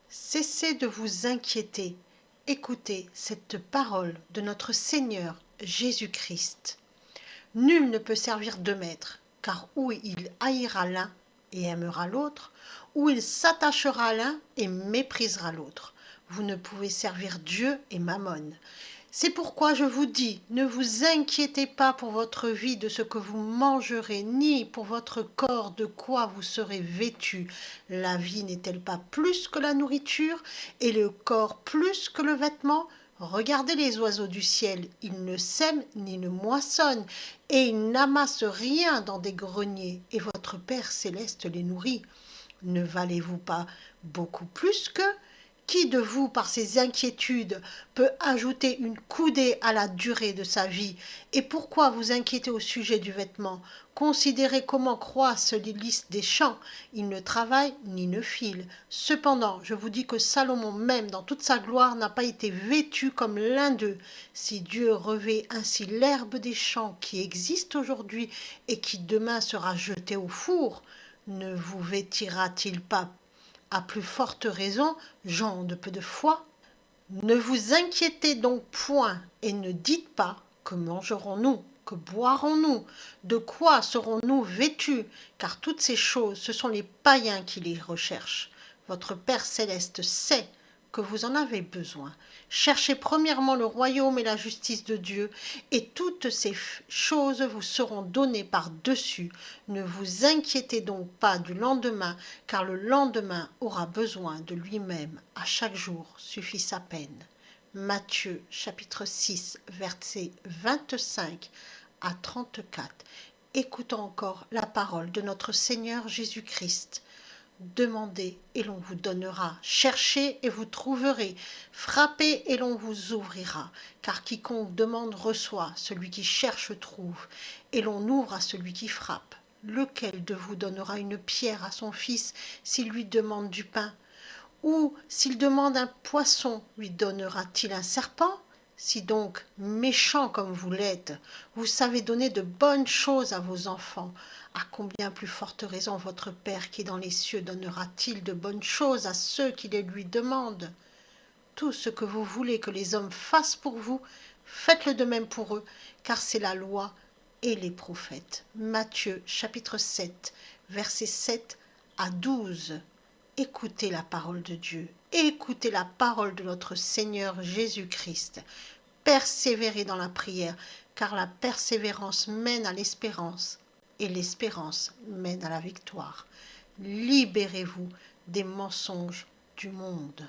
Cessez de vous inquiéter. Écoutez cette parole de notre Seigneur Jésus-Christ. Nul ne peut servir deux maîtres, car ou il haïra l'un et aimera l'autre, ou il s'attachera à l'un et méprisera l'autre. Vous ne pouvez servir Dieu et Mammon. C'est pourquoi je vous dis, ne vous inquiétez pas pour votre vie de ce que vous mangerez, ni pour votre corps de quoi vous serez vêtus. La vie n'est-elle pas plus que la nourriture, et le corps plus que le vêtement? Regardez les oiseaux du ciel, ils ne sèment ni ne moissonnent, et ils n'amassent rien dans des greniers, et votre Père céleste les nourrit. Ne valez-vous pas beaucoup plus qu'eux? Qui de vous, par ses inquiétudes, peut ajouter une coudée à la durée de sa vie? Et pourquoi vous inquiétez au sujet du vêtement? Considérez comment croissent les lys des champs. Ils ne travaillent ni ne filent. Cependant, je vous dis que Salomon même, dans toute sa gloire, n'a pas été vêtu comme l'un d'eux. Si Dieu revêt ainsi l'herbe des champs qui existe aujourd'hui et qui demain sera jetée au four, ne vous vêtira-t-il pas à plus forte raison, gens de peu de foi? Ne vous inquiétez donc point et ne dites pas que mangerons-nous, que boirons-nous, de quoi serons-nous vêtus, car toutes ces choses, ce sont les païens qui les recherchent. Votre Père céleste sait que vous en avez besoin. Cherchez premièrement le royaume et la justice de Dieu, et toutes ces choses vous seront données par-dessus. Ne vous inquiétez donc pas du lendemain, car le lendemain aura besoin de lui-même. À chaque jour suffit sa peine. Matthieu chapitre 6, versets 25 à 34. Écoutons encore la parole de notre Seigneur Jésus-Christ. Demandez et l'on vous donnera, cherchez et vous trouverez, frappez et l'on vous ouvrira, car quiconque demande reçoit, celui qui cherche trouve, et l'on ouvre à celui qui frappe. Lequel de vous donnera une pierre à son fils s'il lui demande du pain? Ou s'il demande un poisson, lui donnera-t-il un serpent? Si donc, méchant comme vous l'êtes, vous savez donner de bonnes choses à vos enfants, à combien plus forte raison votre Père qui est dans les cieux donnera-t-il de bonnes choses à ceux qui les lui demandent? Tout ce que vous voulez que les hommes fassent pour vous, faites-le de même pour eux, car c'est la loi et les prophètes. Matthieu chapitre 7, versets 7 à 12. Écoutez la parole de Dieu, écoutez la parole de notre Seigneur Jésus-Christ. Persévérez dans la prière, car la persévérance mène à l'espérance, et l'espérance mène à la victoire. Libérez-vous des mensonges du monde.